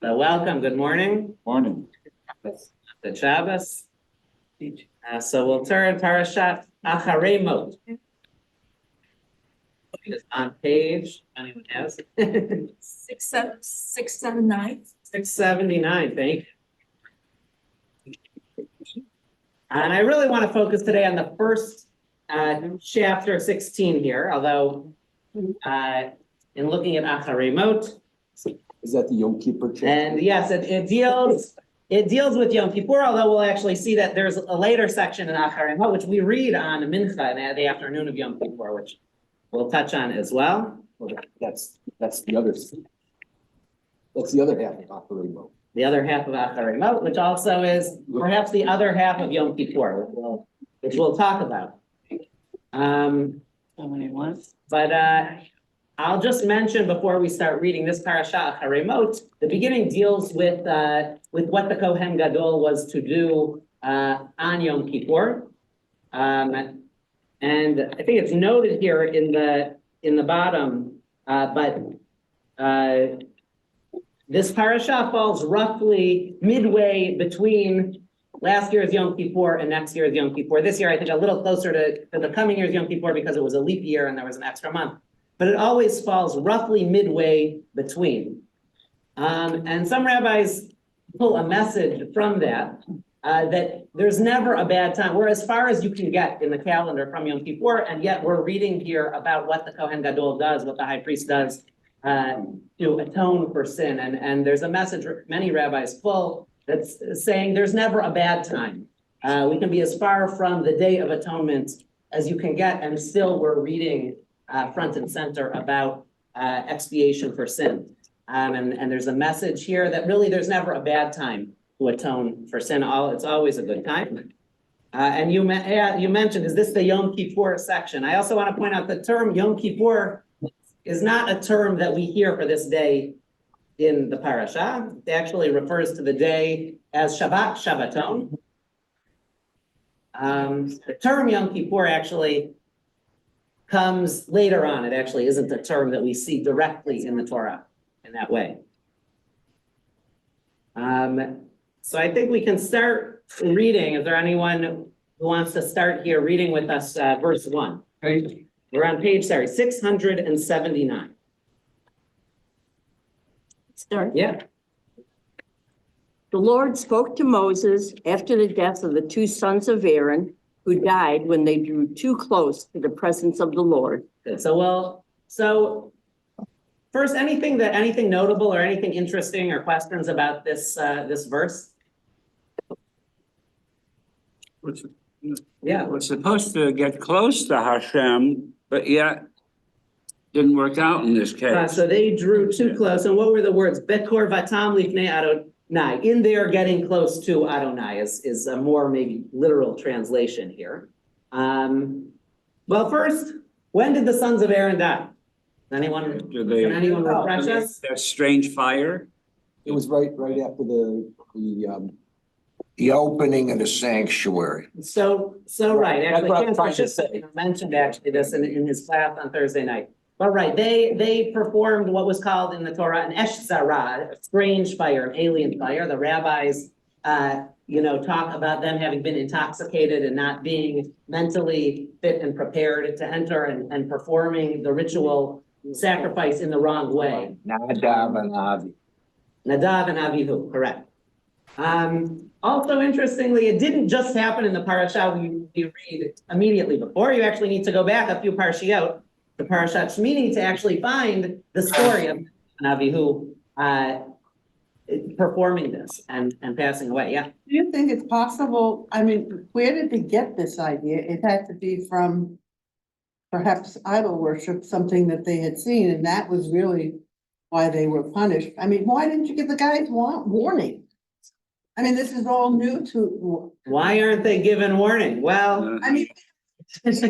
So welcome, good morning. Morning. Good Shabbos. So we'll turn Parashat Acharei Mot. It's on page, anyone has? 679. 679, thank you. And I really want to focus today on the first chapter 16 here, although in looking at Acharei Mot. Is that the Yom Kippur chapter? And yes, it deals with Yom Kippur, although we'll actually see that there's a later section in Acharei Mot, which we read on Mincha in the afternoon of Yom Kippur, which we'll touch on as well. Well, that's the other. That's the other half of Acharei Mot. The other half of Acharei Mot, which also is perhaps the other half of Yom Kippur, which we'll talk about. But I'll just mention before we start reading this parasha Acharei Mot, the beginning deals with what the Kohen Gadol was to do on Yom Kippur, and I think it's noted here in the bottom, but this parasha falls roughly midway between last year's Yom Kippur and next year's Yom Kippur. This year, I think a little closer to the coming year's Yom Kippur because it was a leap year and there was an extra month. But it always falls roughly midway between. And some rabbis pull a message from that, that there's never a bad time. We're as far as you can get in the calendar from Yom Kippur, and yet we're reading here about what the Kohen Gadol does, what the high priest does to atone for sin. And there's a message many rabbis pull that's saying there's never a bad time. We can be as far from the Day of Atonement as you can get, and still we're reading front and center about expiation for sin. And there's a message here that really there's never a bad time to atone for sin. It's always a good time. And you mentioned, is this the Yom Kippur section? I also want to point out the term Yom Kippur is not a term that we hear for this day in the parasha. It actually refers to the day as Shabbat, Shabbaton. The term Yom Kippur actually comes later on. It actually isn't a term that we see directly in the Torah in that way. So I think we can start reading. Is there anyone who wants to start here reading with us verse 1? We're on page 679. Start. Yeah. The Lord spoke to Moses after the death of the two sons of Aaron, who died when they drew too close to the presence of the Lord. Good. So first, anything notable or anything interesting or questions about this verse? Yeah. We're supposed to get close to Hashem, but yet didn't work out in this case. So they drew too close. And what were the words? Bekor vatam lifnei Adonai. In there, getting close to Adonai is a more maybe literal translation here. Well, first, when did the sons of Aaron die? Can anyone refresh us? That strange fire? It was right after the opening of the sanctuary. So right. That's Actually, what I'm Ken trying to say. mentioned actually this in his class on Thursday night. But right, they performed what was called in the Torah an esh zarah, a strange fire, an alien fire. The rabbis, talk about them having been intoxicated and not being mentally fit and prepared to enter and performing the ritual sacrifice in the wrong way. Nadav and Avi. Nadav and Avihu, correct. Also, interestingly, it didn't just happen in the parasha we read immediately before. You actually need to go back a few parshiot, the parashat Shmini, to actually find the story of Avihu performing this and passing away. Yeah. Do you think it's possible? I mean, where did they get this idea? It had to be from perhaps idol worship, something that they had seen, and that was really why they were punished. I mean, why didn't you give the guys warning? I mean, this is all new to. Why aren't they given warning? Well, I mean, it's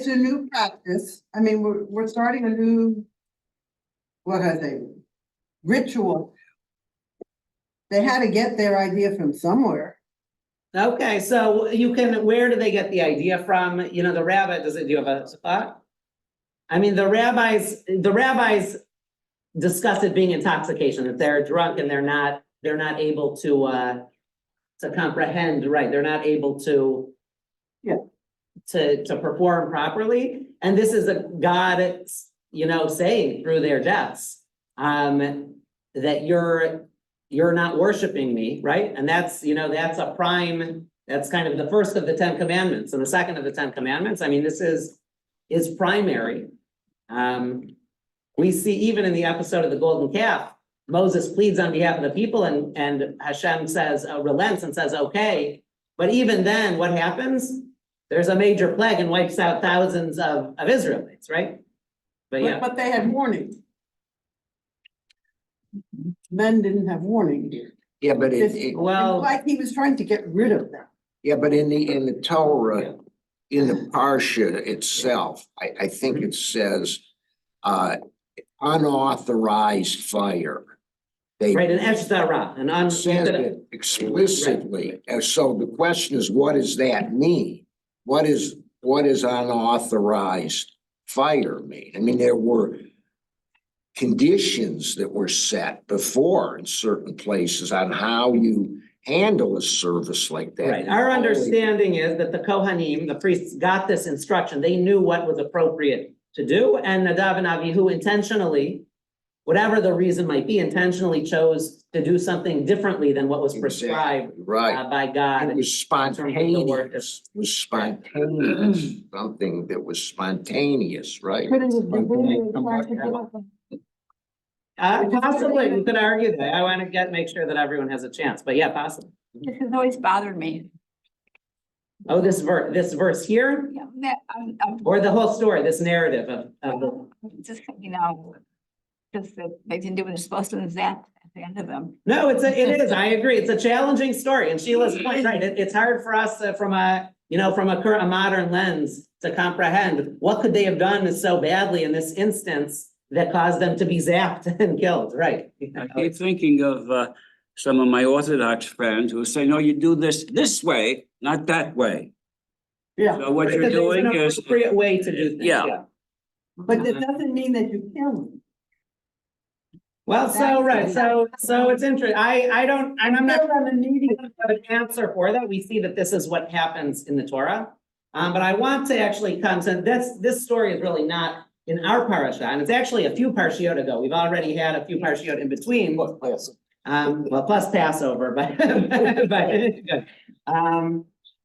a new practice. I mean, we're starting a new, what are they, ritual. They had to get their idea from somewhere. okay, so where do they get the idea from? The rabbi, do you have a thought? I mean, the rabbis discuss it being intoxication, that they're drunk and they're not able to comprehend, right? They're not able to. Yeah. To perform properly. And this is a God, saying through their deaths, that you're not worshiping me, right? And that's that's kind of the first of the 10 commandments and the second of the 10 commandments. I mean, this is primary. We see even in the episode of the golden calf, Moses pleads on behalf of the people and Hashem says, relents and says, okay. But even then, what happens? There's a major plague and wipes out thousands of Israelites, right? But yeah, But they had warning. Men didn't have warning here. Yeah, but It's well, like he was trying to get rid of them. yeah, but in the Torah, in the Parsha itself, I think it says, unauthorized fire. They right, an Eshtarah, an says it explicitly. And so the question is, what does that mean? What is unauthorized fire mean? I mean, there were conditions that were set before in certain places on how you handle a service like that. Right, our understanding is that the Kohanim, the priests, got this instruction. They knew what was appropriate to do, and Nadav and Avihu intentionally, whatever the reason might be, intentionally chose to do something differently than what was prescribed Right. by God. It was spontaneous. It was spontaneous, something that was spontaneous, right? Possibly, we could argue that. I want to make sure that everyone has a chance, but yeah, possibly. This has always bothered me. Oh, this verse here, Yeah, that, or the whole story, this narrative of the. just, just that they didn't do what they're supposed to, and that at the end of them. No, it is, I agree. It's a challenging story, and Sheila's point, right? It's hard for us from a modern lens to comprehend what could they have done so badly in this instance that caused them to be zapped and killed, right? I keep thinking of some of my Orthodox friends who say, no, you do this way, not that way. Yeah, So what you're Because there's doing an is, appropriate way to do things, Yeah. yeah. but that doesn't mean that you kill them. Well, so it's interesting. I'm not on the meeting. have an answer for that. We see that this is what happens in the Torah. But I want to actually come to this story is really not in our parasha, and it's actually a few parshiot ago. We've already had a few parshiot in between. Plus Passover,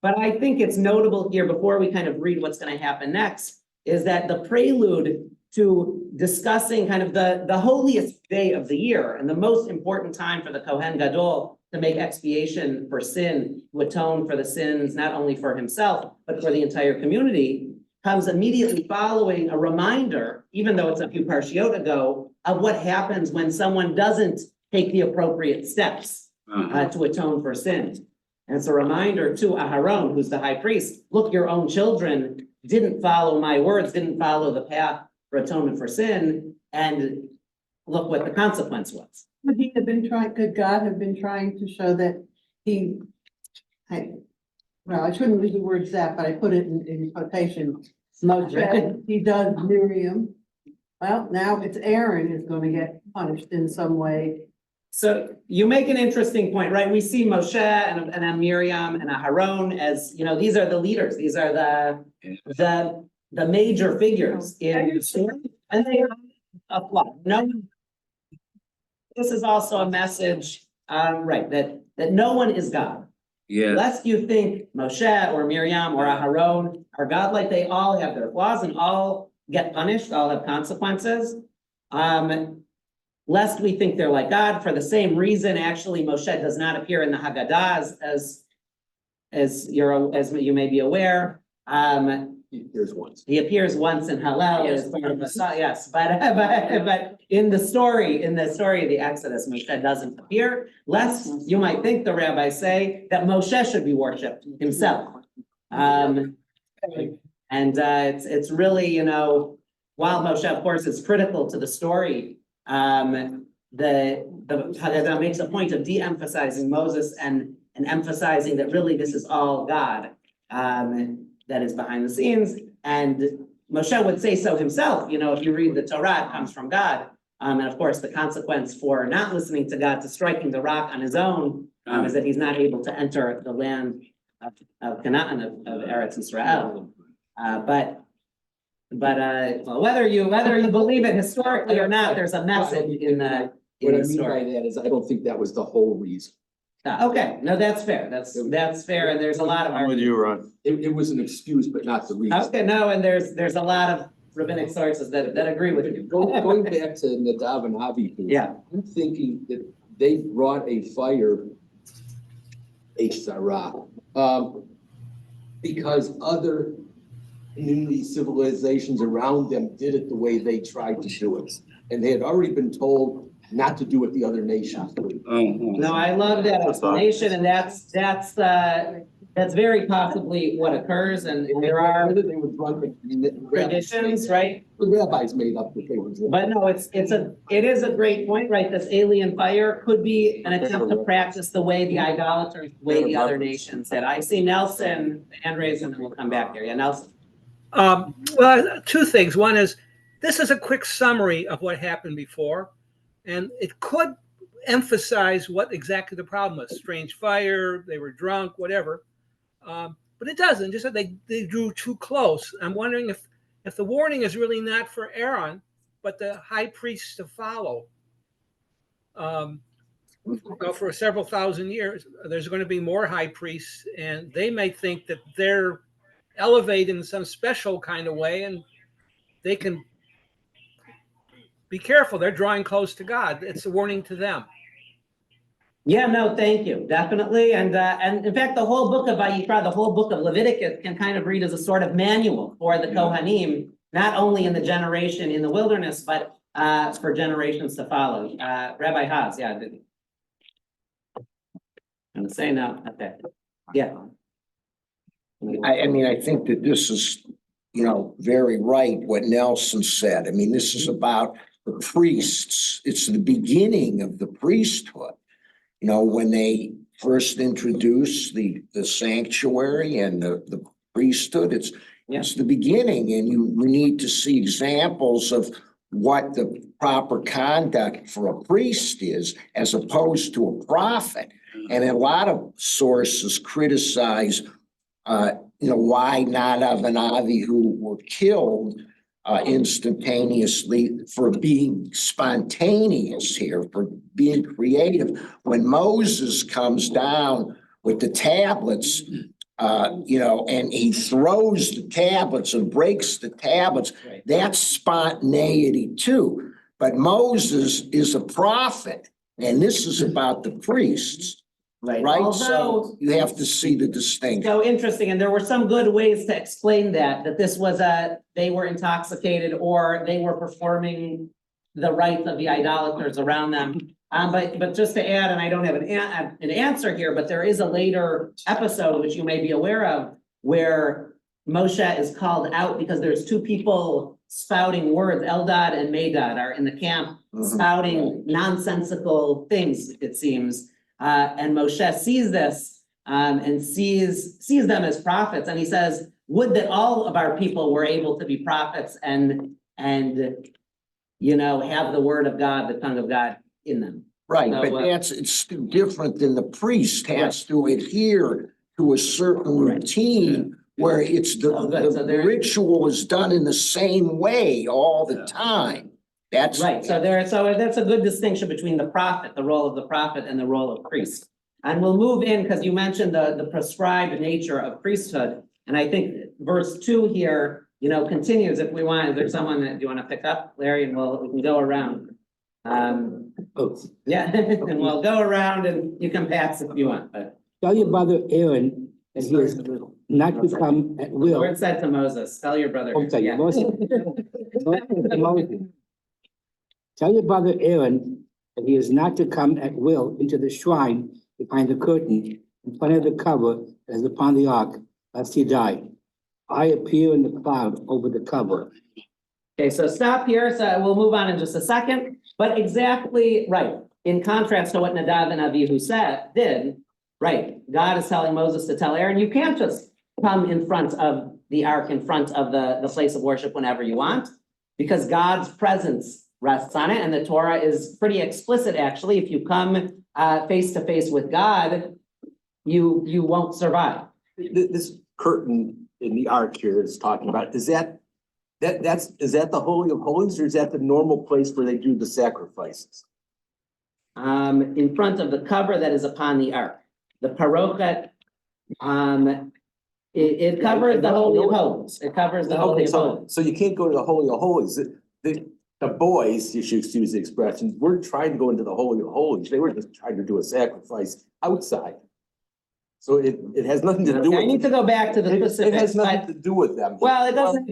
but I think it's notable here before we kind of read what's going to happen next, is that the prelude to discussing kind of the holiest day of the year and the most important time for the Kohen Gadol to make expiation for sin, to atone for the sins, not only for himself, but for the entire community, comes immediately following a reminder, even though it's a few parshiot ago, of what happens when someone doesn't take the appropriate steps to atone for sin. And it's a reminder to Aharon, who's the high priest, look, your own children didn't follow my words, didn't follow the path for atonement for sin, and look what the consequence was. But could God have been trying to show that I shouldn't use the word zap, but I put it in quotation. Moshe, he does Miriam. Well, now it's Aaron is going to get punished in some way. So you make an interesting point, right? We see Moshe and Miriam and Aharon as, these are the leaders. These are the major figures in the story, and they have a flaw. This is also a message, right, that no one is God. yeah, Lest you think Moshe or Miriam or Aharon are godlike, they all have their flaws and all get punished, all have consequences. Lest we think they're like God, for the same reason, actually, Moshe does not appear in the Haggadah as you may be aware. Here's one. He appears once in Hallel as part of the yes, but in the story of the Exodus, Moshe doesn't appear. Lest you might think the rabbis say that Moshe should be worshipped himself. It's really, while Moshe, of course, is critical to the story, the Haggadah makes a point of de-emphasizing Moses and emphasizing that really this is all God. That is behind the scenes, and Moshe would say so himself. If you read the Torah, it comes from God. And of course, the consequence for not listening to God, to striking the rock on his own, is that he's not able to enter the land of Canaan, of Eretz Israel. But well, whether you believe it historically or not, there's a message in the What I mean by story. that is I don't think that was the whole reason. Okay, no, that's fair. That's fair. And there's a lot of. I'm with you, Ron. It was an excuse, but not the reason. Okay, no, and there's a lot of rabbinic sources that agree with you. Going back to Nadav and Avihu. Yeah. I'm thinking that they brought a fire, a Sarah, because other community civilizations around them did it the way they tried to do it. And they had already been told not to do what the other nations do. No, I love that explanation, and that's very possibly what occurs, and there are Whether they were drunk, traditions, right? the rabbis made up that they were drunk. But no, it is a great point, right? This alien fire could be an attempt to practice the way the idolaters, the way the other nations did. I see Nelson, hand raised, and then we'll come back there. Yeah, Nelson. Well, two things. One is, this is a quick summary of what happened before, and it could emphasize what exactly the problem was. Strange fire, they were drunk, whatever. But it doesn't, just that they drew too close. I'm wondering if the warning is really not for Aaron, but the high priest to follow. Well, for several thousand years, there's going to be more high priests, and they may think that they're elevated in some special kind of way, and they can be careful. They're drawing close to God. It's a warning to them. Yeah, no, thank you, definitely. And in fact, the whole book of Vayikra, the whole book of Leviticus can kind of read as a sort of manual for the Kohanim, not only in the generation in the wilderness, but for generations to follow. Rabbi Haas, yeah. I'm gonna say no, okay, yeah. I mean, I think that this is, very right, what Nelson said. I mean, this is about the priests. It's the beginning of the priesthood. When they first introduced the sanctuary and the priesthood, it's the beginning, and you need to see examples of what the proper conduct for a priest is as opposed to a prophet. And a lot of sources criticize why Nadav and Avihu were killed instantaneously for being spontaneous here, for being creative. When Moses comes down with the tablets, and he throws the tablets and breaks the tablets, Right. that's spontaneity too. But Moses is a prophet, and this is about the priests. Right, Although, so you have to see the distinction. so interesting, and there were some good ways to explain that this was they were intoxicated or they were performing the rites of the idolaters around them. But just to add, and I don't have an answer here, but there is a later episode which you may be aware of where Moshe is called out because there's two people spouting words. Eldad and Medad are in the camp spouting nonsensical things, it seems. And Moshe sees this and sees them as prophets, and he says, "Would that all of our people were able to be prophets and have the word of God, the tongue of God in them." Right, So, but it's different than the priest has to adhere to a certain routine where it's the ritual is done in the same way all the time. That's Right, so that's a good distinction between the prophet, the role of the prophet, and the role of priest. And we'll move in, because you mentioned the prescribed nature of priesthood, and I think verse 2 here, continues if we want. Is there someone that you want to pick up, Larry, and we can go around? Yeah, and we'll go around and you can pass if you want, but Tell your brother Aaron that he is not to come at the will. word said to Moses, tell your brother. I'm sorry, Yeah. Moses. Moses. Tell your brother Aaron that he is not to come at will into the shrine behind the curtain in front of the cover that is upon the ark, lest he die. I appear in the cloud over the cover. Okay, so stop here. So we'll move on in just a second, but exactly right. In contrast to what Nadav and Avihu did, right? God is telling Moses to tell Aaron, you can't just come in front of the ark, in front of the place of worship whenever you want, because God's presence rests on it, and the Torah is pretty explicit, actually. If you come face to face with God, you won't survive. This curtain in the ark here is talking about, is that the Holy of Holies, or is that the normal place where they do the sacrifices? In front of the cover that is upon the ark. The parochet, it covers the Holy of Holies. It covers the Holy Okay, of Holies. so you can't go to the Holy of Holies. The boys, you should excuse the expression, were trying to go into the Holy of Holies. They were just trying to do a sacrifice outside. So it has nothing to do with. I need to go back to the It specifics, has nothing but, to do with them. well, it doesn't.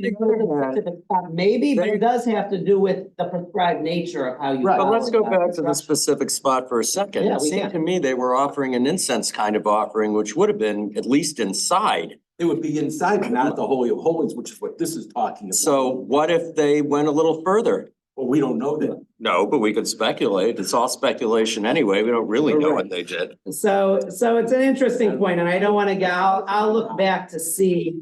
Maybe, but it does have to do with the prescribed nature of how you. Right. But follow let's go God's back to the instructions. specific spot for a second. Yeah, It we seemed can. to me they were offering an incense kind of offering, which would have been at least inside. It would be inside, but not the Holy of Holies, which is what this is talking about. So what if they went a little further? Well, we don't know that. No, but we could speculate. It's all speculation anyway. We don't really know what they did. So it's an interesting point, and I don't want to go, I'll look back to see.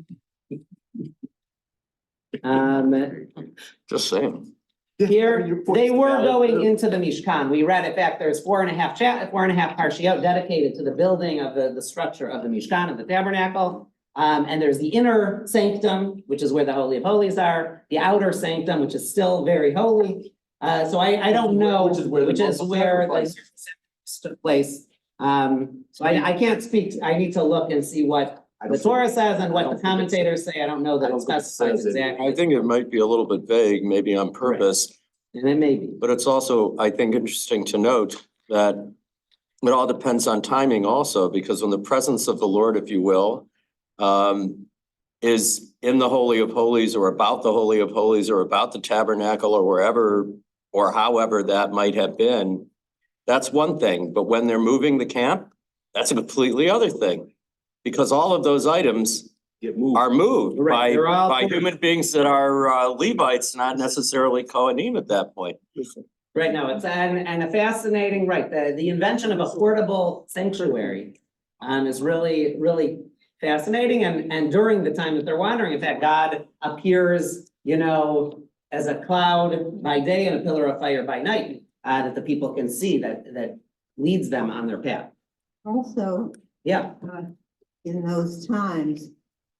Just saying. Here, they were going into the Mishkan. We read, in fact, there's 4.5 parshiot dedicated to the building of the structure of the Mishkan, of the tabernacle. And there's the inner sanctum, which is where the Holy of Holies are, the outer sanctum, which is still very holy. So I don't know, which is where the took place. So I can't speak, I need to look and see what the Torah says and what the commentators say. I don't know that it specifies exactly. I think it might be a little bit vague, maybe on purpose. And it may be. But it's also, I think, interesting to note that it all depends on timing also, because when the presence of the Lord, if you will, is in the Holy of Holies or about the Holy of Holies or about the tabernacle or wherever or however that might have been, that's one thing. But when they're moving the camp, that's a completely other thing. Because all of those items are moved Right, they're all by human beings that are Levites, not necessarily Kohanim at that point. Right now, it's and a fascinating, right, the invention of a portable sanctuary is really, really fascinating. And during the time that they're wandering, in fact, God appears, as a cloud by day and a pillar of fire by night, that the people can see that leads them on their path. Also, Yeah, in those times,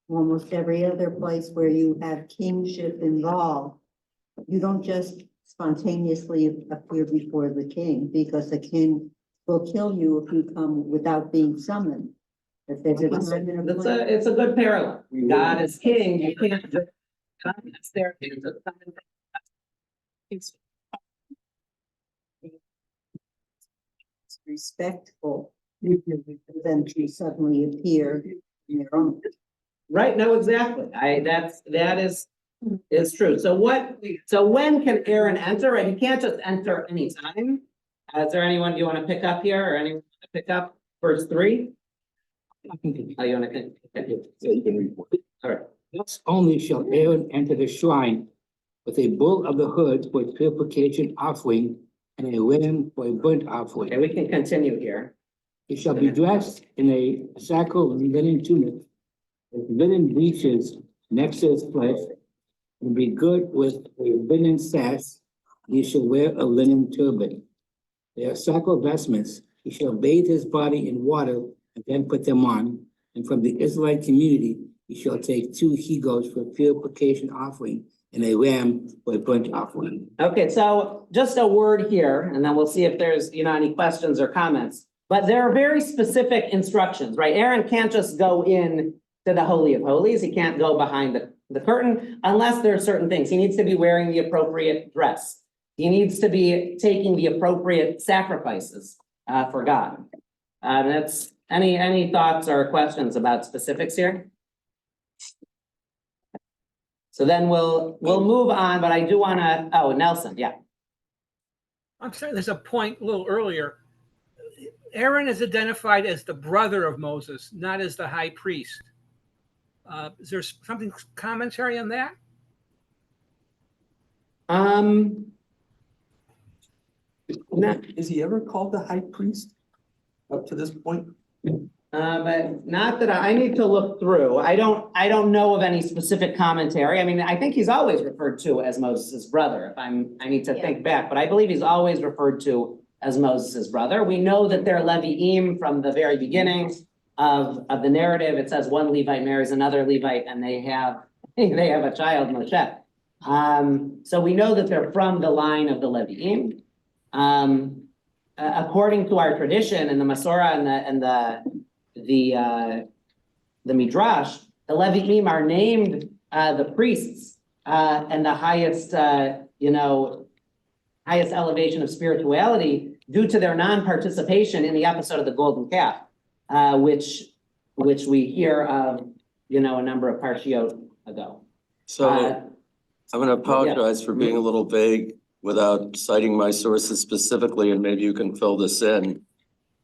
almost every other place where you have kingship involved, you don't just spontaneously appear before the king, because the king will kill you if you come without being summoned. If there's a time and a place. it's a good parallel. God is king, you can't just come, it's there. It's respectful for them to suddenly appear in their own. Right, no, exactly. That is true. So when can Aaron enter? Right, he can't just enter anytime. Is there anyone you want to pick up here, or anyone to pick up verse 3? Oh, you want to? Yeah, you can read. All right. Thus only shall Aaron enter the shrine with a bull of the herd for a purification offering and a lamb for a burnt offering. Okay, we can continue here. He shall be dressed in a sacral linen tunic, with linen breeches next to his flesh, and be girt with a linen sash. He shall wear a linen turban. They are sacral vestments. He shall bathe his body in water and then put them on. And from the Israelite community, he shall take 2 he-goats for purification offering and a lamb for a burnt offering. Okay, so just a word here, and then we'll see if there's, any questions or comments. But there are very specific instructions, right? Aaron can't just go in to the Holy of Holies. He can't go behind the curtain unless there are certain things. He needs to be wearing the appropriate dress. He needs to be taking the appropriate sacrifices for God. That's any thoughts or questions about specifics here? So then we'll move on, but I do want to, Nelson, yeah. I'm sorry, there's a point a little earlier. Aaron is identified as the brother of Moses, not as the high priest. Is there something commentary on that? Is he ever called the high priest up to this point? Not that I need to look through. I don't know of any specific commentary. I mean, I think he's always referred to as Moses' brother, if I need to think back, but I believe he's always referred to as Moses' brother. We know that they're Levi'im from the very beginning of the narrative. It says one Levite marries another Levite and they have a child, Moshe. So we know that they're from the line of the Levi'im. According to our tradition and the Masorah and the Midrash, the Levi'im are named the priests and the highest highest elevation of spirituality due to their non-participation in the episode of the golden calf, which we hear of, a number of parshiot ago. So I'm gonna apologize for being a little vague without citing my sources specifically, and maybe you can fill this in.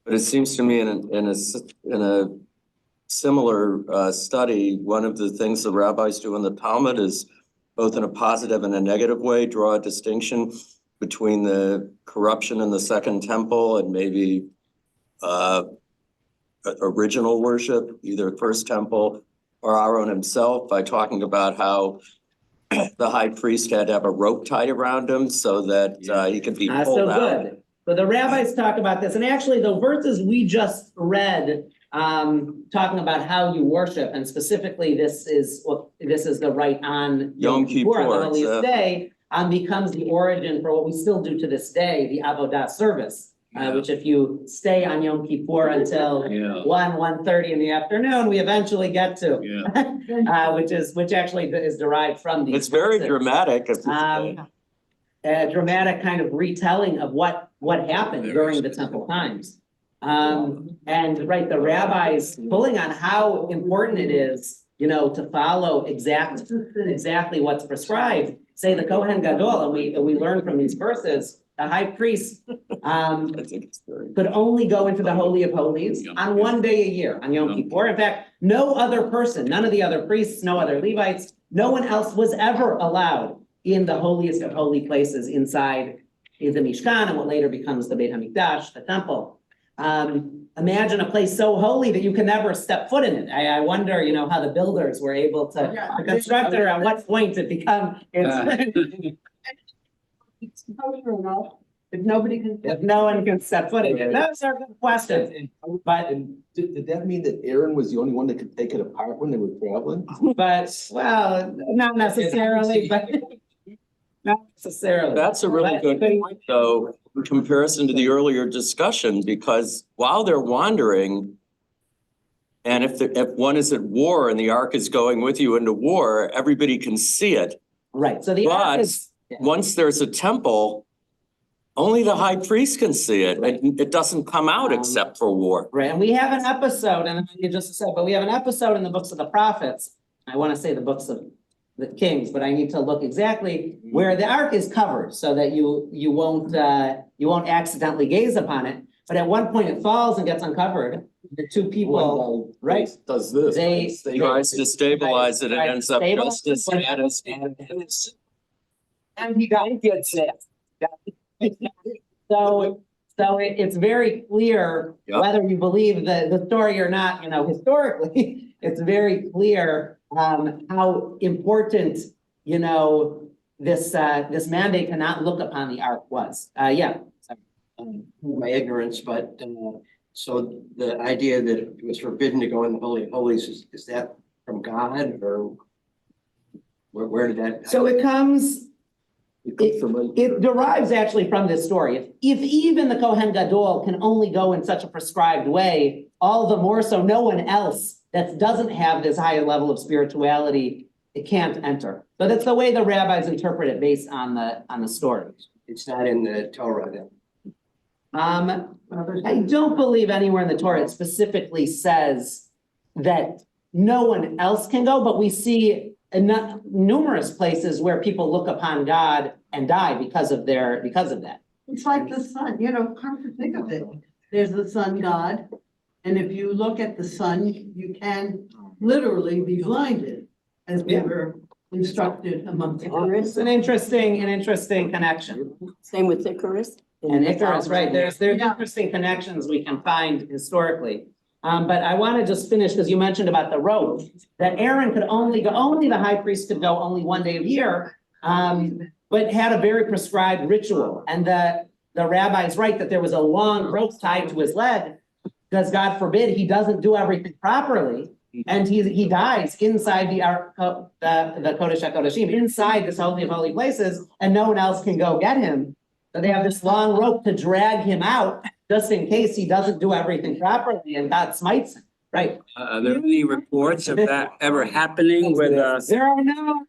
But it seems to me in a similar study, one of the things the rabbis do in the Talmud is both in a positive and a negative way, draw a distinction between the corruption in the Second Temple and maybe original worship, either First Temple or Aaron himself, by talking about how the high priest had to have a rope tied around him so that he could be pulled out. Good. So the rabbis talk about this, and actually the verses we just read, talking about how you worship, and specifically this is the rite on Yom Kippur, the holiest day, becomes the origin for what we still do to this day, the Avodah service. Which if you stay on Yom Kippur until 1:30 in the afternoon, we eventually get to. Which actually is derived from these. It's very verses. dramatic. A dramatic kind of retelling of what happened during the temple times. And the rabbis pulling on how important it is, to follow exactly what's prescribed. Say the Kohen Gadol, and we learn from these verses, the high priest could only go into the Holy of Holies on one day a year, on Yom Kippur. In fact, no other person, none of the other priests, no other Levites, no one else was ever allowed in the holiest of holy places inside the Mishkan and what later becomes the Beit HaMikdash, the temple. Imagine a place so holy that you can never step foot in it. I wonder, how the builders were able to construct it, or at what point it become. It's kosher enough, if nobody can. If no one can step foot in it. Those are good questions. But Did that mean that Aaron was the only one that could take it apart when they were traveling? well, not necessarily, but not necessarily. That's a really good point, though, in comparison to the earlier discussion, because while they're wandering, and if one is at war and the ark is going with you into war, everybody can see it. Right, so the ark is. Once there's a temple, only the high priest can see it. It doesn't come out except for war. Right, and we have an episode, and you just said, but we have an episode in the books of the prophets. I want to say the books of the kings, but I need to look exactly where the ark is covered so that you won't accidentally gaze upon it. But at one point it falls and gets uncovered. The two people, right? Does this. They Tries to stabilize it and ends up just as bad as. And he gets it. So it's very clear whether you believe the story or not, historically, it's very clear how important, this mandate to not look upon the ark was. My ignorance, but so the idea that it was forbidden to go in the Holy of Holies, is that from God, or where did that? So it comes. It derives actually from this story. If even the Kohen Gadol can only go in such a prescribed way, all the more so no one else that doesn't have this higher level of spirituality, it can't enter. So that's the way the rabbis interpret it based on the story. It's not in the Torah then. I don't believe anywhere in the Torah it specifically says that no one else can go, but we see numerous places where people look upon God and die because of that. It's like the sun, come to think of it. There's the sun god. And if you look at the sun, you can literally be blinded, as we were instructed among It's us. an interesting connection. Same with Icarus. And Icarus, right, there's interesting connections we can find historically. But I want to just finish, because you mentioned about the robe, that Aaron could only go, only the high priest could go only one day a year, but had a very prescribed ritual. And the rabbi is right that there was a long rope tied to his leg, because God forbid he doesn't do everything properly. And he dies inside the Kodesh HaKodeshim, inside this holy of holy places, and no one else can go get him. So they have this long rope to drag him out, just in case he doesn't do everything properly and God smites him, right? Are there any reports of that ever happening with, There are no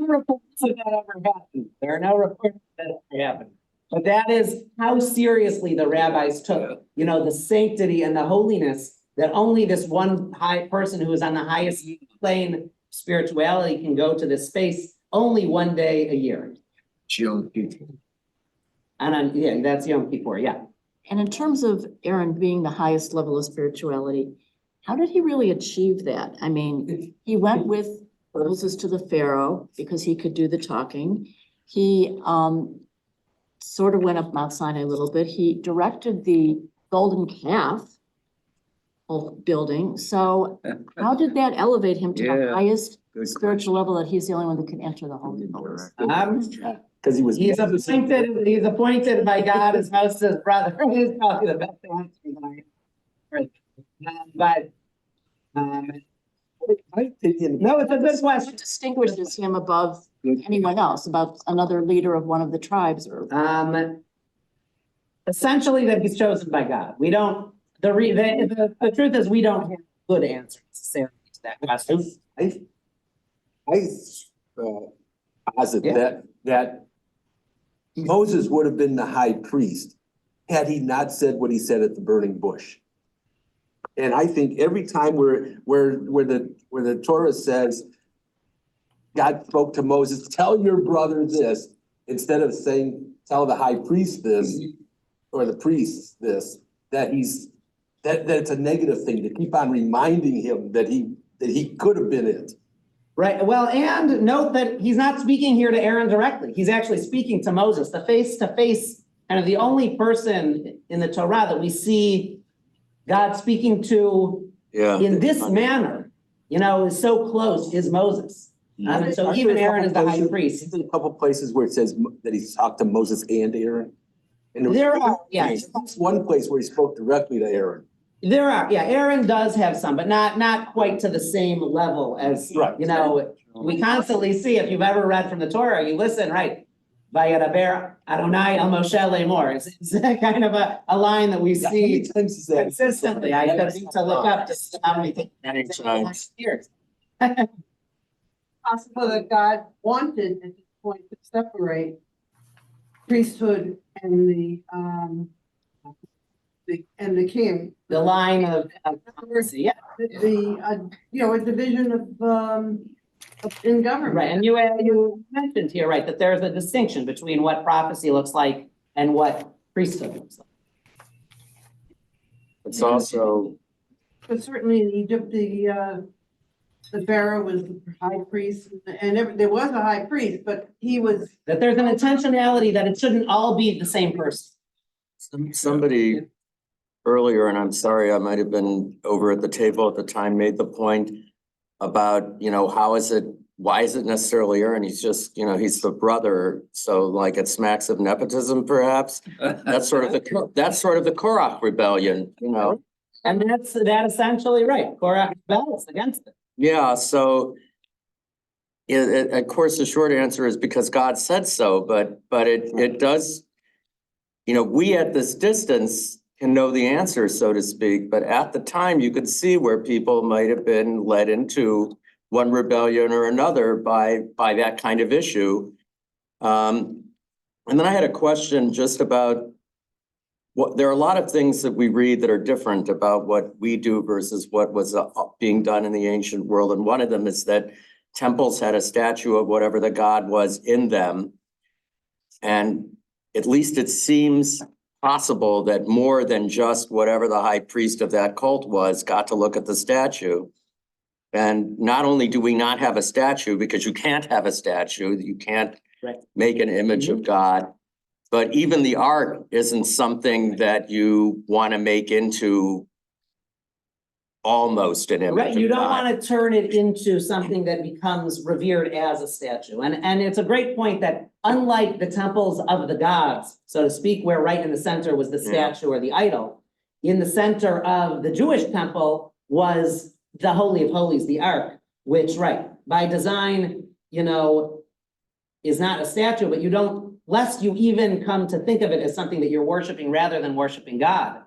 reports of that ever happened. There are no reports that ever happened. But that is how seriously the rabbis took, the sanctity and the holiness, that only this one high person who is on the highest plane spirituality can go to this space only one day a year. And that's Yom Kippur, yeah. And in terms of Aaron being the highest level of spirituality, how did he really achieve that? I mean, he went with Moses to the Pharaoh because he could do the talking. He sort of went up Mount Sinai a little bit. He directed the golden calf building. So how did that elevate him to the highest spiritual level that he's the only one that can enter the Holy of Holies? Because He's appointed by God as Moses' brother. He's probably the best answer that no, it's a good question. What distinguishes him above anyone else, about another leader of one of the tribes or? Essentially that he's chosen by God. We don't, the truth is we don't have good answers necessarily to that question. I posit that Moses would have been the high priest had he not said what he said at the burning bush. And I think every time where the Torah says, God spoke to Moses, tell your brother this, instead of saying, tell the high priest this, or the priest this, that it's a negative thing to keep on reminding him that he could have been it. Right. Well, and note that he's not speaking here to Aaron directly. He's actually speaking to Moses, the face-to-face, kind of the only person in the Torah that we see God speaking to in this manner, is so close, is Moses. So even Aaron is the high priest. There's a couple places where it says that he talked to Moses and Aaron. And there are, yeah. That's one place where he spoke directly to Aaron. There are, yeah. Aaron does have some, but not quite to the same level as, we constantly see, if you've ever read from the Torah, you listen, right? Vayedaber Adonai el Moshe lemor. It's kind of a line that we see consistently. I need to look up to see how many times. Possible that God wanted at this point to separate priesthood and the king. The line of yeah. A division of in government. Right, and you mentioned here, right, that there's a distinction between what prophecy looks like and what priesthood looks like. It's also, But certainly in Egypt, the Pharaoh was the high priest, and there was a high priest, but he was. That there's an intentionality that it shouldn't all be the same person. somebody earlier, and I'm sorry, I might have been over at the table at the time, made the point about, why is it necessarily Aaron? He's just, he's the brother. So like it smacks of nepotism, perhaps. That's sort of the Korach rebellion, And that's essentially right. Korach rebels against it. Yeah, so of course, the short answer is because God said so, but it does, we at this distance can know the answer, so to speak, but at the time you could see where people might have been led into one rebellion or another by that kind of issue. And then I had a question just about there are a lot of things that we read that are different about what we do versus what was being done in the ancient world. And one of them is that temples had a statue of whatever the god was in them. And at least it seems possible that more than just whatever the high priest of that cult was got to look at the statue. And not only do we not have a statue, because you can't have a statue, you can't make an image of God, but even the art isn't something that you want to make into almost an image Right, you of don't God. want to turn it into something that becomes revered as a statue. And it's a great point that unlike the temples of the gods, so to speak, where right in the center was the Yeah. statue or the idol, in the center of the Jewish temple was the Holy of Holies, the Ark, which, right, by design, is not a statue, but you don't, lest you even come to think of it as something that you're worshiping rather than worshiping God.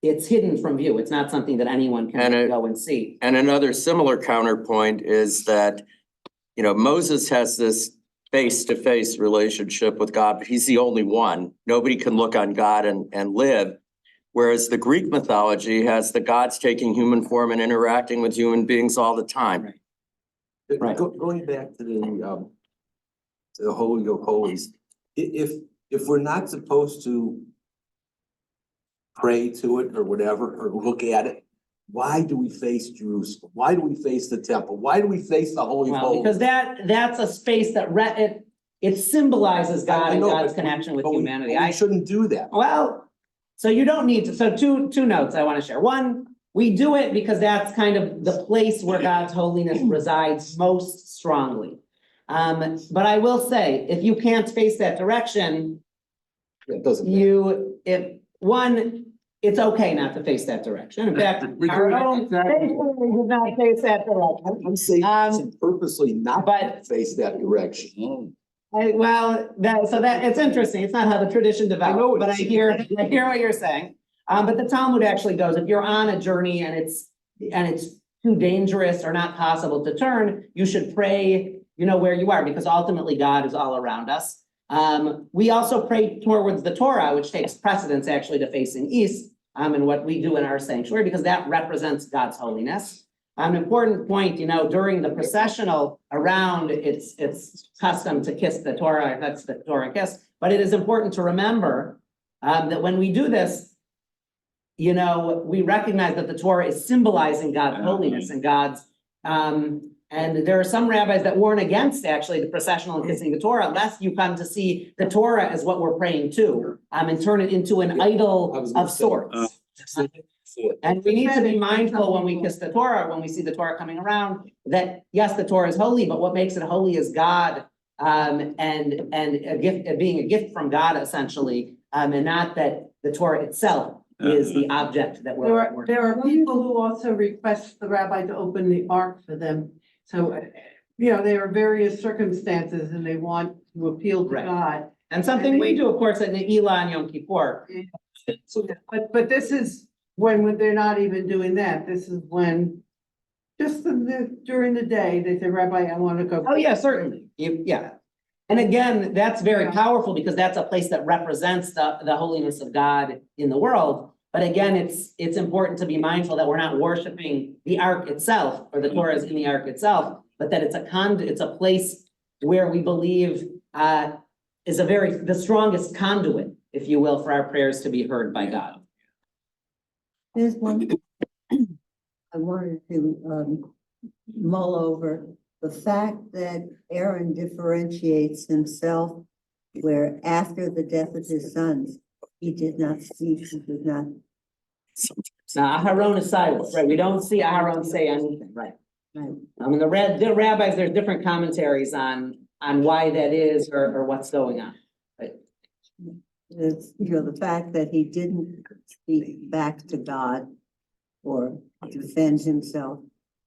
It's hidden from view. It's not something that anyone can go and see. And another similar counterpoint is that, Moses has this face-to-face relationship with God, but he's the only one. Nobody can look on God and live. Whereas the Greek mythology has the gods taking human form and interacting with human beings all the time. Right. Going back to the Holy of Holies, if we're not supposed to pray to it or whatever, or look at it, why do we face Jerusalem? Why do we face the temple? Why do we face the Holy of Well, Holies? because that's a space that it symbolizes God I and know, God's but connection with but humanity. we shouldn't do that. Well, so you don't need to, so two notes I want to share. One, we do it because that's kind of the place where God's holiness resides most strongly. But I will say, if you can't face that direction, It doesn't matter. it's okay not to face that direction. In fact, our own sanctuary did not face that direction. I'm saying purposely not but- face that direction. It's interesting. It's not how the tradition I know developed, it but I isn't. hear what you're saying. But the Talmud actually goes, if you're on a journey and it's too dangerous or not possible to turn, you should pray, where you are, because ultimately God is all around us. We also pray towards the Torah, which takes precedence actually to facing east, and what we do in our sanctuary, because that represents God's holiness. An important point, during the processional around, it's custom to kiss the Torah, that's the Torah kiss, but it is important to remember that when we do this, we recognize that the Torah is symbolizing God's holiness and God's, and there are some rabbis that warn against actually the processional and kissing the Torah, lest you come to see the Torah as what we're praying to, and turn it into an idol of sorts. And we need to be mindful when we kiss the Torah, when we see the Torah coming around, that yes, the Torah is holy, but what makes it holy is God, and a gift, being a gift from God essentially, and not that the Torah itself is the object that we're. There are people who also request the rabbi to open the ark for them. So, there are various circumstances and they want to appeal to Right. God. And something we do, of course, at Ne'ilah and Yom Kippur. But this is when they're not even doing that. This is when, just during the day, they say, Rabbi, I want to go. Oh, yeah, certainly. Yeah. And again, that's very powerful because that's a place that represents the holiness of God in the world. But again, it's important to be mindful that we're not worshiping the ark itself or the Torah is in the ark itself, but that it's a place where we believe is the strongest conduit, if you will, for our prayers to be heard by God. There's one I wanted to mull over, the fact that Aaron differentiates himself where after the death of his sons, he did not speak, he did not. Now, Aharon is silent, right? We don't see Aharon say anything, right? Right. The rabbis, there's different commentaries on why that is or what's going on. It's, the fact that he didn't speak back to God or defend himself,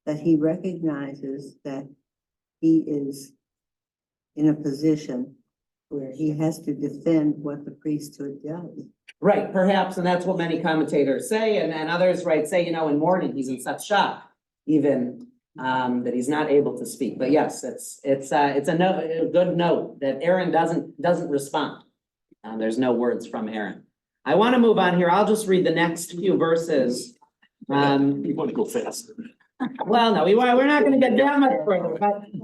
that he recognizes that he is in a position where he has to defend what the priesthood does. Right, perhaps, and that's what many commentators say, and others, right, say, in mourning, he's in such shock, even that he's not able to speak. But yes, it's a good note that Aaron doesn't respond. There's no words from Aaron. I want to move on here. I'll just read the next few verses. You want to go faster. Well, no, we're not going to get that much further,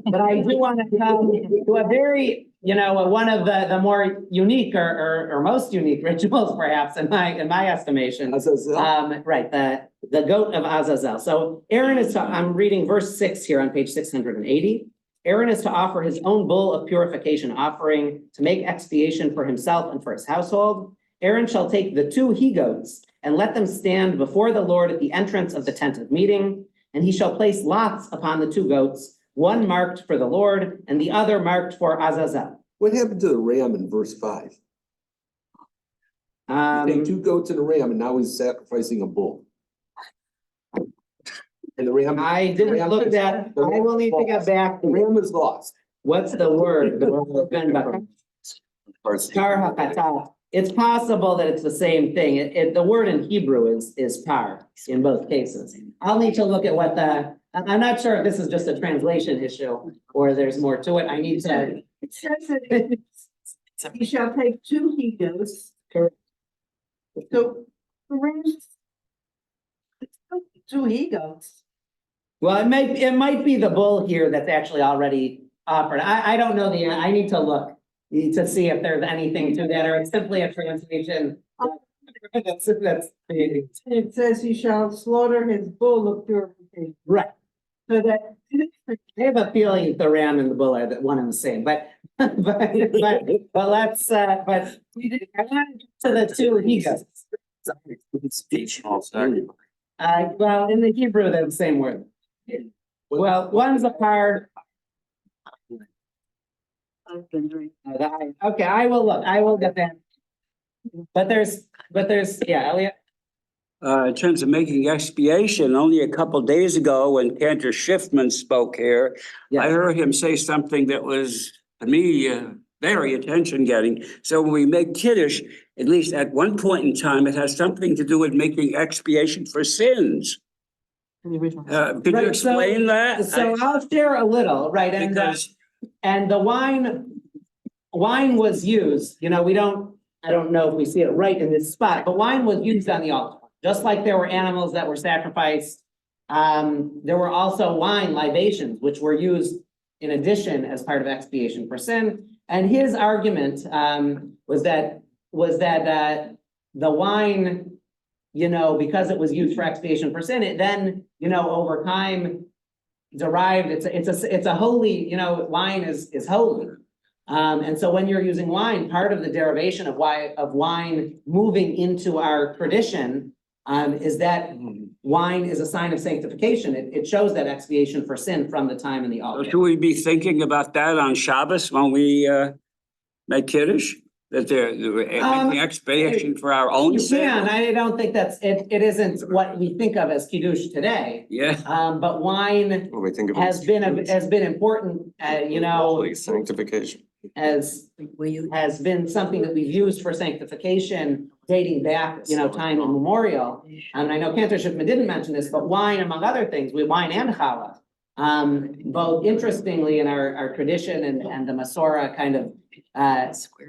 but I do want to come to a very, one of the more unique or most unique rituals, perhaps, in my estimation. Azazel. Right, the goat of Azazel. So Aaron I'm reading verse 6 here on page 680. Aaron is to offer his own bull of purification offering to make expiation for himself and for his household. Aaron shall take the 2 he-goats and let them stand before the Lord at the entrance of the tent of meeting. And he shall place lots upon the 2 goats, one marked for the Lord and the other marked for Azazel. What happened to the ram in verse 5? He take 2 goats and a ram, and now he's sacrificing a bull. And the ram. I didn't look at that. I will need to get back. The ram is lost. What's the word? It's possible that it's the same thing. The word in Hebrew is par in both cases. I'll need to look at what I'm not sure if this is just a translation issue or there's more to it. I need to. It says that you shall take 2 he-goats. Correct. So, the rams, 2 he-goats. Well, it might be the bull here that's actually already offered. I don't know I need to look to see if there's anything to that, or it's simply a translation. That's It says he shall slaughter his bull of purification. right. So that. I have a feeling the ram and the bull are one and the same, but let's but we did to the 2 he-goats. Well, in the Hebrew, they're the same word. Well, one's a par. I've been doing. Okay, I will look. I will get that. But there's, yeah, Elliot. In terms of making expiation, only a couple days ago when Cantor Schiffman spoke here, I heard him say something that was, to me, very attention-getting. So when we make Kiddush, at least at one point in time, it has something to do with making expiation for sins. The original. Could you Right, explain that? So I'll share a little, right? Because And the wine was used, I don't know if we see it right in this spot, but wine was used on the altar. Just like there were animals that were sacrificed, there were also wine libations, which were used in addition as part of expiation for sin. And his argument was that the wine, because it was used for expiation for sin, it then, over time derived, it's a holy, wine is holy. And so when you're using wine, part of the derivation of wine moving into our tradition is that wine is a sign of sanctification. It shows that expiation for sin from the time in the altar. should we be thinking about that on Shabbos when we make Kiddush? That they're making expiation for our own You sin? can. I don't think it isn't what we think of as Kiddush today. Yeah. But wine What we think of has been important, Holy sanctification. has been something that we've used for sanctification dating back, time immemorial. And I know Cantor Schiffman didn't mention this, but wine, among other things, wine and challah. Both interestingly in our tradition and the Masorah kind of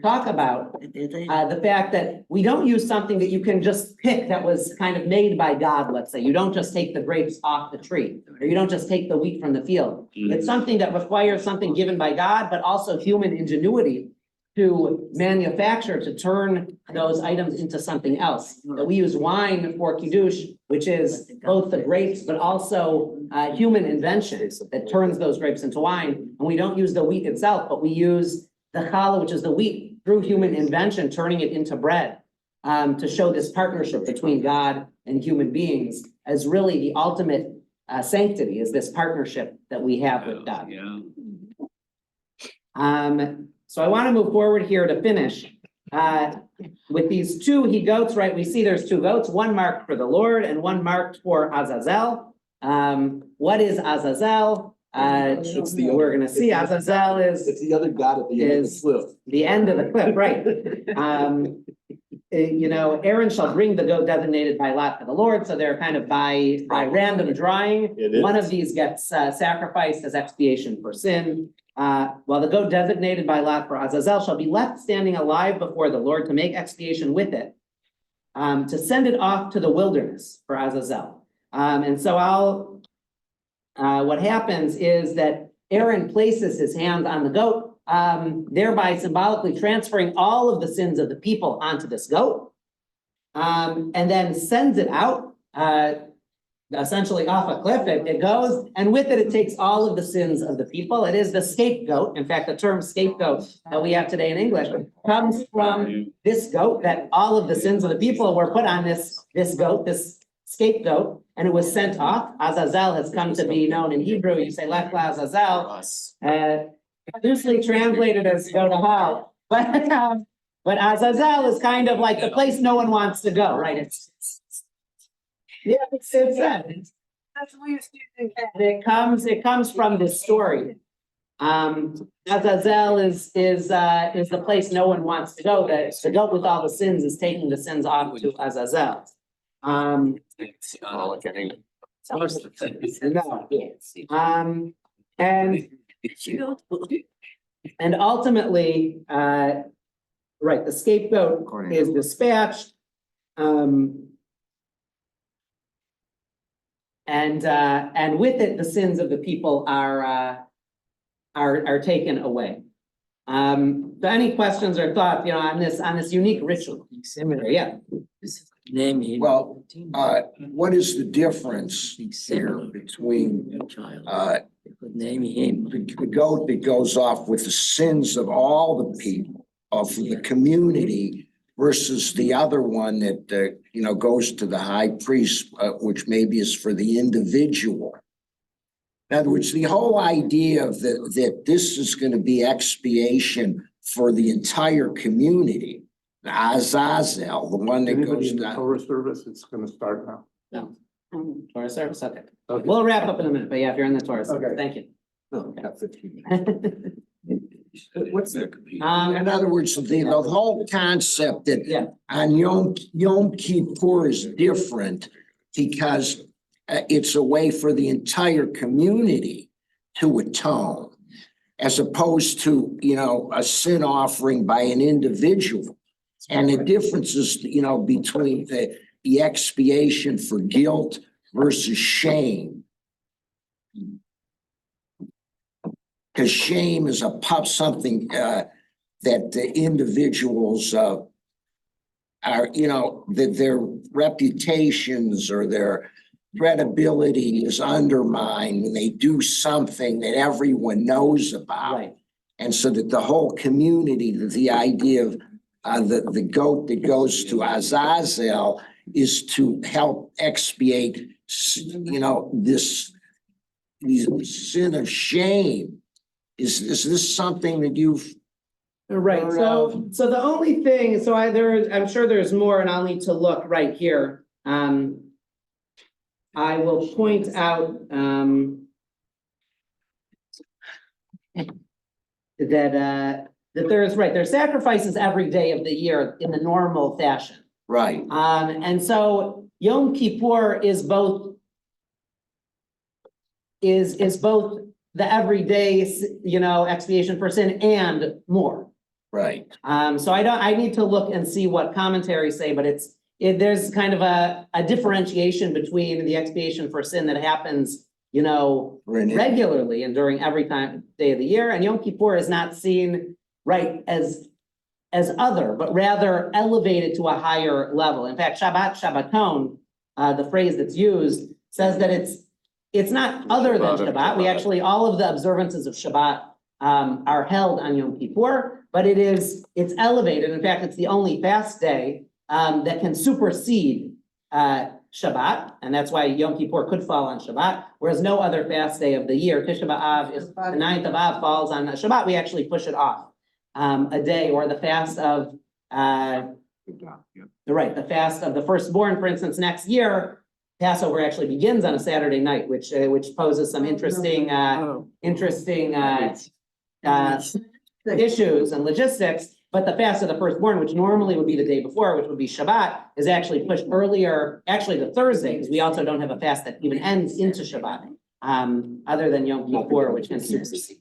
talk about the fact that we don't use something that you can just pick that was kind of made by God, let's say. You don't just take the grapes off the tree, or you don't just take the wheat from the field. It's something that requires something given by God, but also human ingenuity to manufacture, to turn those items into something else. That we use wine for Kiddush, which is both the grapes, but also human invention that turns those grapes into wine. And we don't use the wheat itself, but we use the challah, which is the wheat, through human invention, turning it into bread, to show this partnership between God and human beings as really the ultimate sanctity, is this partnership that we have with God. Yeah. So I want to move forward here to finish with these 2 he-goats, right? We see there's 2 goats, one marked for the Lord and one marked for Azazel. What is Azazel? We're gonna see Azazel It's the other god at the end of the cliff. the end of the cliff, right? Aaron shall bring the goat designated by lot for the Lord, so they're kind of by random drawing. It is. One of these gets sacrificed as expiation for sin. While the goat designated by lot for Azazel shall be left standing alive before the Lord to make expiation with it, to send it off to the wilderness for Azazel. And so what happens is that Aaron places his hand on the goat, thereby symbolically transferring all of the sins of the people onto this goat, and then sends it out. essentially off a cliff. It goes, and with it, it takes all of the sins of the people. It is the scapegoat. In fact, the term scapegoat that we have today in English comes from this goat, that all of the sins of the people were put on this goat, this scapegoat, and it was sent off. Azazel has come to be known in Hebrew. You say Lech Azazel, loosely translated as go to hell. But Azazel is kind of like the place no one wants to go, right? It's sad. That's what you think. It comes from this story. Azazel is the place no one wants to go. The goat with all the sins is taking the sins off to Azazel. No. And ultimately, right, the scapegoat is dispatched. And with it, the sins of the people are taken away. So any questions or thoughts, on this unique ritual? Yeah. Well, what is the difference here between the goat that goes off with the sins of all the people of the community versus the other one that goes to the high priest, which maybe is for the individual? In other words, the whole idea of that this is going to be expiation for the entire community. Azazel, the one that goes to Torah service, it's gonna start now. No. Torah service, okay. We'll wrap up in a minute, but yeah, if you're in the Torah service, Okay. thank you. No, that's it. What's that? In other words, the whole concept that Yeah. on Yom Kippur is different because it's a way for the entire community to atone, as opposed to, a sin offering by an individual. And the difference is, between the expiation for guilt versus shame. Because shame is something that the individuals are, that their reputations or their credibility is undermined when they do something that everyone knows about. Right. And so that the whole community, the idea of the goat that goes to Azazel is to help expiate, this sin of shame. Is this something that you've? Right, so the only thing, I'm sure there's more, and I'll need to look right here. I will point out that there's sacrifices every day of the year in the normal fashion. Right. And so Yom Kippur is both the everyday, expiation for sin and more. Right. So I need to look and see what commentaries say, but there's kind of a differentiation between the expiation for sin that happens, regularly and during every day of the year, and Yom Kippur is not seen as other, but rather elevated to a higher level. In fact, Shabbaton, the phrase that's used, says that it's not other than Shabbat. We actually, all of the observances of Shabbat are held on Yom Kippur, but it's elevated. In fact, it's the only fast day that can supersede Shabbat, and that's why Yom Kippur could fall on Shabbat, whereas no other fast day of the year, Tisha B'Av, is the 9th of Av falls on Shabbat. We actually push it off a day, or the fast of the fast of the firstborn, for instance, next year. Passover actually begins on a Saturday night, which poses some interesting issues and logistics. But the fast of the firstborn, which normally would be the day before, which would be Shabbat, is actually pushed earlier, actually to Thursday, because we also don't have a fast that even ends into Shabbat, other than Yom Kippur, which can supersede.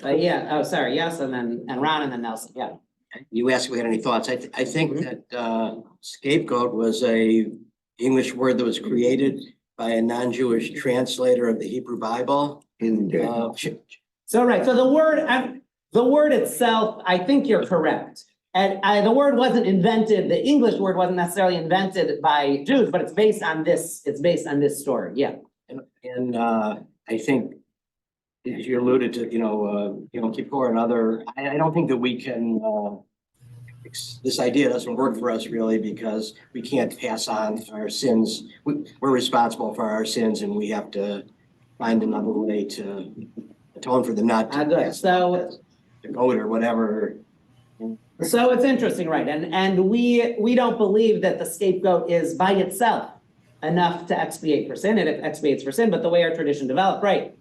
But yeah, sorry, yes, and Ron, and then Nelson, yeah. You asked if we had any thoughts. I think that scapegoat was a English word that was created by a non-Jewish translator of the Hebrew Bible. So the word itself, I think you're correct. and the word wasn't invented, the English word wasn't necessarily invented by Jews, but it's based on this story, yeah. And I think, as you alluded to, Yom Kippur and other, I don't think that we can, this idea doesn't work for us really because we can't pass on our sins. We're responsible for our sins and we have to find another way to atone for them, not to Good. pass So, the goat or whatever. so it's interesting, right? And we don't believe that the scapegoat is by itself enough to expiate for sin. It expiates for sin, but the way our tradition developed, right?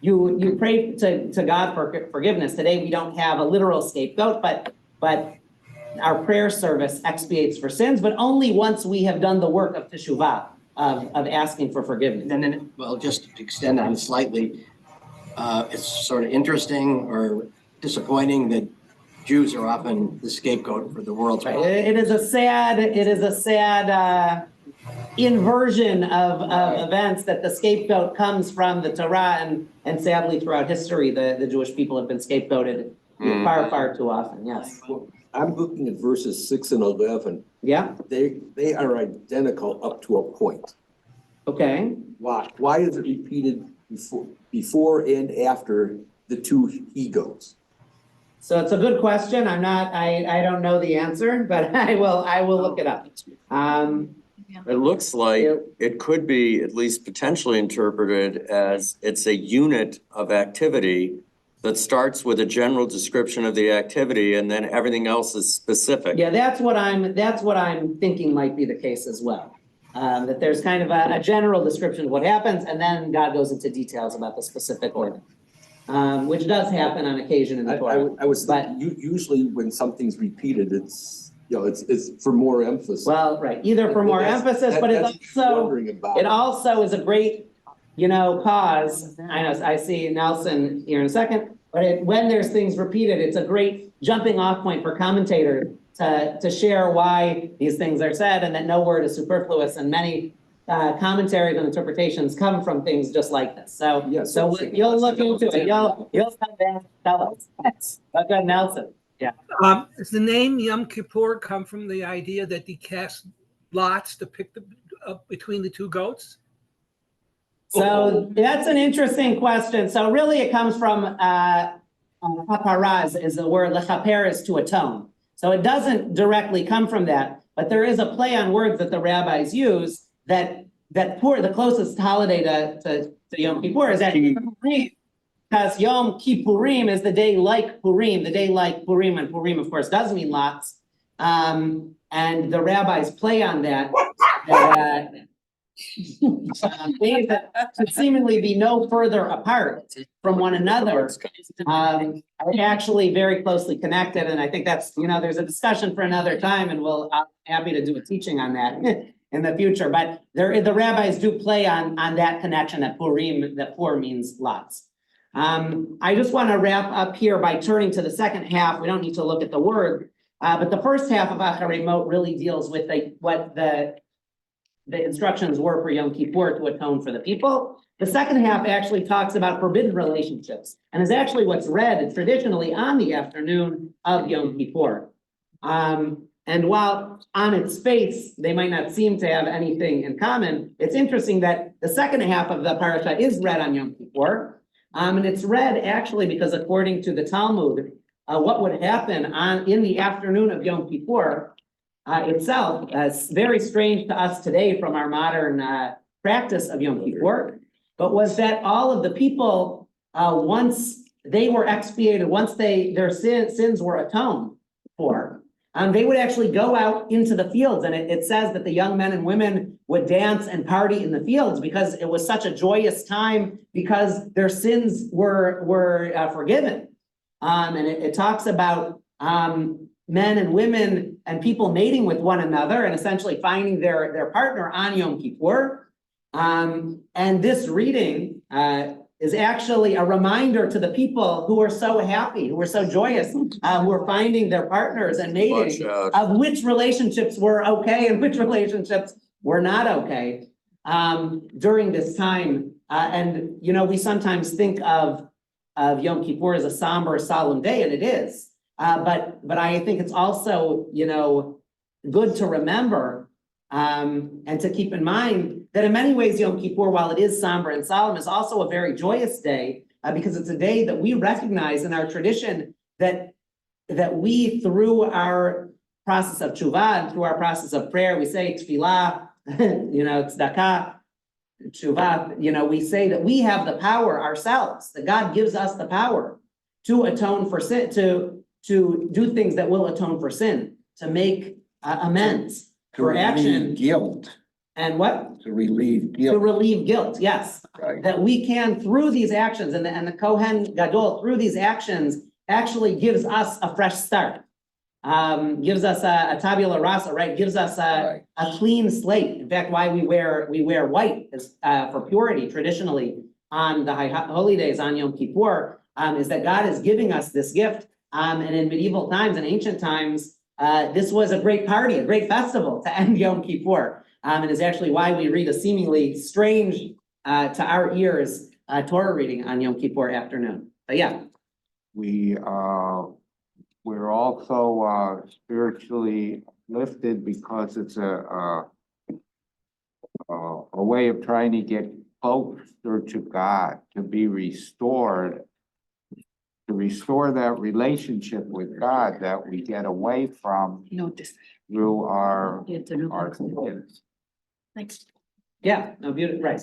You pray to God for forgiveness. Today we don't have a literal scapegoat, but our prayer service expiates for sins, but only once we have done the work of teshuvah, of asking for forgiveness. And then, well, just to extend on slightly, it's sort of interesting or disappointing that Jews are often the scapegoat for the world's Right. problems. It is a sad inversion of events that the scapegoat comes from the Torah, and sadly throughout history, the Jewish people have been scapegoated far too often, yes. I'm looking at verses 6 and 11. Yeah, They are identical up to a point. okay. Why is it repeated before and after the two he-goats? So it's a good question. I don't know the answer, but I will look it up. It looks like it could be at least potentially interpreted as it's a unit of activity that starts with a general description of the activity and then everything else is specific. Yeah, that's what I'm thinking might be the case as well. That there's kind of a general description of what happens, and then God goes into details about the specific order, which does happen on occasion in the Torah. I was thinking, usually when something's repeated, it's for more emphasis. Well, right, either for more emphasis, but it also is a great, cause. I see Nelson here in a second, but when there's things repeated, it's a great jumping off point for commentators to share why these things are said and that no word is superfluous, and many commentaries and interpretations come from things just like this. So, you'll look into it. You'll come back and tell us. Okay, Nelson. Yeah. Does the name Yom Kippur come from the idea that he cast lots to pick between the two goats? So that's an interesting question. So really it comes from haparaz, is the word lechaper is to atone. So it doesn't directly come from that, but there is a play on words that the rabbis use that the closest holiday to Yom Kippur is that because Yom Kippurim is the day like Purim, and Purim of course does mean lots. And the rabbis play on that. Days that should seemingly be no further apart from one another are actually very closely connected, and I think that's there's a discussion for another time, and I'm happy to do a teaching on that in the future. But the rabbis do play on that connection that Pur means lots. I just want to wrap up here by turning to the second half. We don't need to look at the word, but the first half of Acharei Mot really deals with what the instructions were for Yom Kippur to atone for the people. The second half actually talks about forbidden relationships and is actually what's read traditionally on the afternoon of Yom Kippur. And while on its face, they might not seem to have anything in common, it's interesting that the second half of the parasha is read on Yom Kippur. And it's read actually because according to the Talmud, what would happen in the afternoon of Yom Kippur itself, is very strange to us today from our modern practice of Yom Kippur, but was that all of the people, once they were expiated, once their sins were atoned for, they would actually go out into the fields, and it says that the young men and women would dance and party in the fields because it was such a joyous time because their sins were forgiven. And it talks about men and women and people mating with one another and essentially finding their partner on Yom Kippur. And this reading is actually a reminder to the people who are so happy, who are so joyous, who are finding their partners and mating, of which relationships were okay and which relationships were not okay during this time. And we sometimes think of Yom Kippur as a somber, solemn day, and it is. But I think it's also, good to remember, and to keep in mind that in many ways, Yom Kippur, while it is somber and solemn, is also a very joyous day, because it's a day that we recognize in our tradition that we, through our process of tshuva and through our process of prayer, we say tefillah, tzedakah, tshuva, we say that we have the power ourselves, that God gives us the power to atone for sin, to do things that will atone for sin, to make amends for action. Guilt, And what? to relieve To guilt. relieve guilt, yes. Right. That we can, through these actions, and the Kohen Gadol, through these actions, actually gives us a fresh start. Gives us a tabula rasa, right? Gives us a clean slate. In fact, why we wear white is for purity traditionally on the holy days on Yom Kippur, is that God is giving us this gift. And in medieval times and ancient times, this was a great party, a great festival to end Yom Kippur. And is actually why we read a seemingly strange to our ears Torah reading on Yom Kippur afternoon. But yeah. We're also spiritually lifted because it's a way of trying to get closer to God, to be restored, to restore that relationship with God that we get away from through our sins. Thanks. Yeah, no, beautiful, right.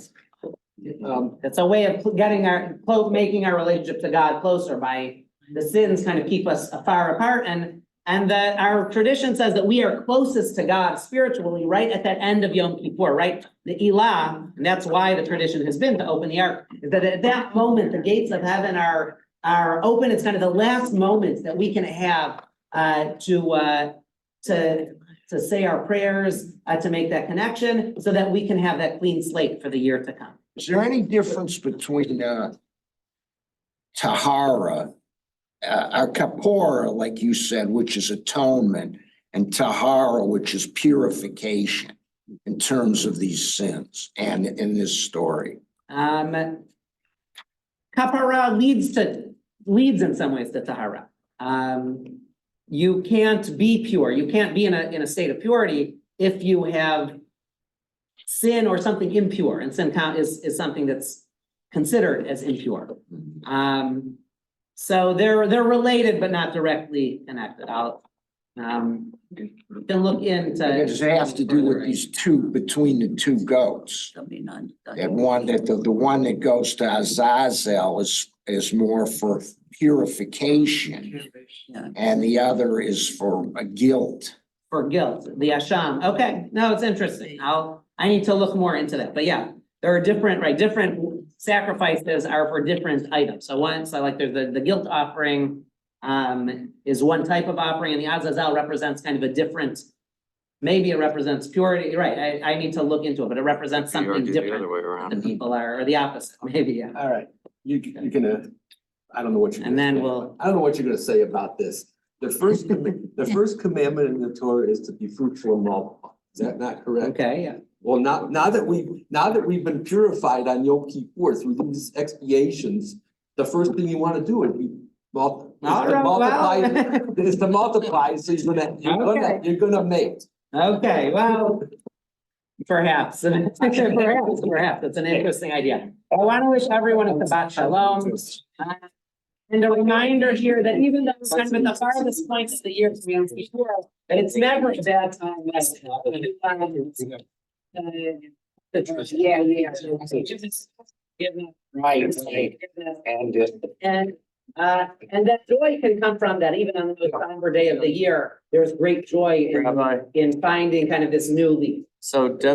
It's a way of making our relationship to God closer by the sins kind of keep us far apart, and that our tradition says that we are closest to God spiritually right at that end of Yom Kippur, right? The Ilah, and that's why the tradition has been to open the ark, is that at that moment, the gates of heaven are open. It's kind of the last moment that we can have to say our prayers, to make that connection, so that we can have that clean slate for the year to come. Is there any difference between tahara, kapora, like you said, which is atonement, and tahara, which is purification, in terms of these sins and in this story? Kapara leads in some ways to tahara. You can't be pure. You can't be in a state of purity if you have sin or something impure, and sin is something that's considered as impure. So they're related but not directly connected. I'll can look into. Does it have to do with these between the two goats? That one the one that goes to Azazel is more for purification, and the other is for guilt. For guilt, the Asham. Okay, no, it's interesting. I need to look more into that. But yeah, there are different sacrifices are for different items. So like there's the guilt offering is one type of offering, and the Azazel represents kind of a different, maybe it represents purity, right? I need to look into it, but it represents something different. The other way around. The people are, or the opposite, maybe, yeah. All right, you're gonna, I don't know what you're. And then say. we'll. I don't know what you're gonna say about this. The first commandment in the Torah is to be fruitful and multiply. Is that not correct? Okay, yeah. Well, now that we've been purified on Yom Kippur through these expiations, the first thing you want to do is to multiply, so you're gonna make. Okay, well, perhaps, perhaps, it's an interesting idea. I want to wish everyone a Shabbat Shalom. And a reminder here that even though it's kind of at the farthest point of the year from Yom Kippur, that it's never a bad time. Right. And that joy can come from that, even on the most somber day of the year, there's great joy in finding kind of this new leaf. So